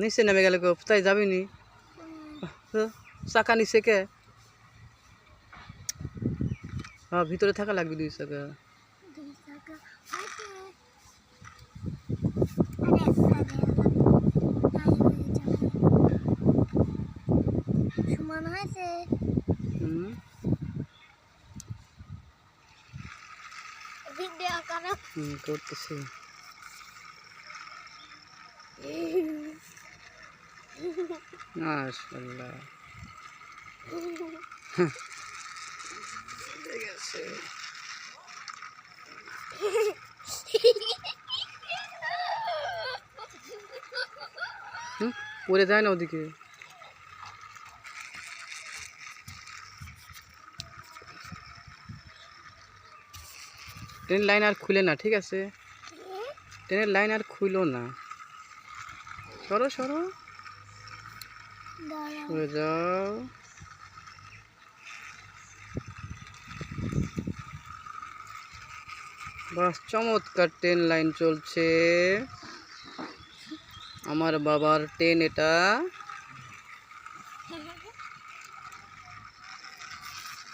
নিচে নেমে গেলে তাই যাবি নি চাকা নিচে কে ভিতরে থাকা লাগবে 2 চাকা সমান হয়েছে ভিডিও করো করতেছি মাশাআল্লাহ ঠিক আছে পড়ে যায় না ওদিকে ট্রেন লাইন আর খুলে না ঠিক আছে ট্রেনের লাইন আর খুলো না সরো সরো সরে যাও বাস চমৎকার ট্রেন লাইন চলছে আমার বাবার ট্রেন এটা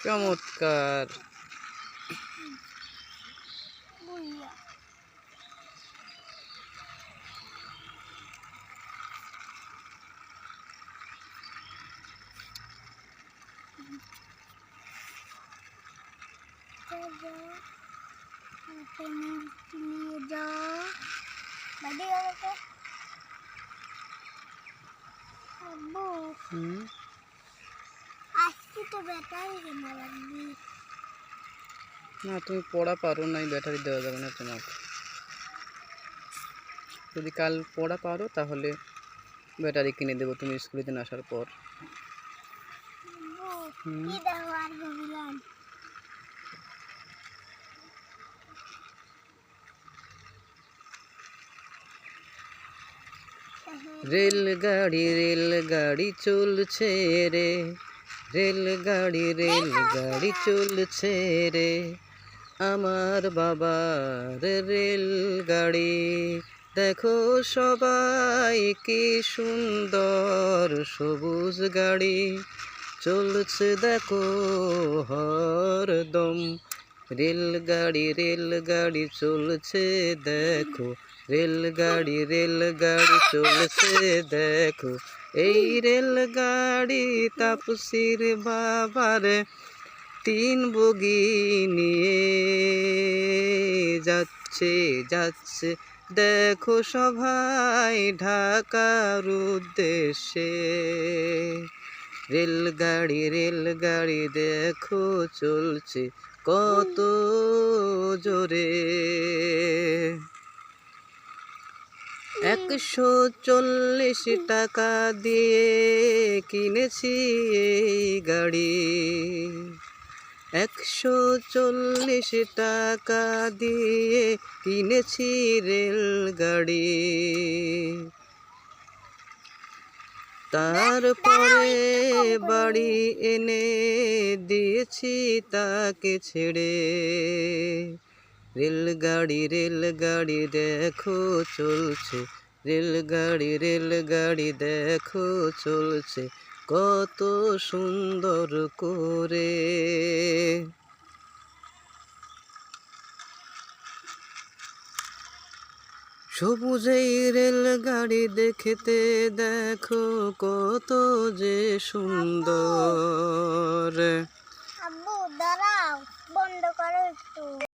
চমৎকার না তুমি পড়া পারো নাই ব্যাটারি দেওয়া যাবে না তোমাকে যদি কাল পড়া পারো তাহলে ব্যাটারি কিনে দেবো তুমি স্কুলে দিন আসার পর রেলগাড়ি চলছে রে রেলগাড়ি চলছে রে আমার বাবার রেলগাড়ি দেখো সবাই কি সুন্দর সবুজ গাড়ি চলছে দেখো হরদম রেলগাড়ি চলছে দেখো রেলগাড়ি চলছে দেখো এই রেলগাড়ি তাপসীর বাবার 3 বগি নিয়ে যাচ্ছে দেখো সবাই ঢাকার উদ্দেশ্যে রেলগাড়ি দেখো চলছে কত জোরে 140 টাকা দিয়ে কিনেছি এই গাড়ি 140 টাকা দিয়ে কিনেছি রেলগাড়ি তারপরে বাড়ি এনে দিয়েছি তাকে ছেড়ে রেলগাড়ি দেখো চলছে রেলগাড়ি দেখো চলছে কত সুন্দর করে সবুজ এই রেলগাড়ি দেখতে দেখো কত যে সুন্দর। আব্বু দাঁড়াও বন্ধ করো একটু।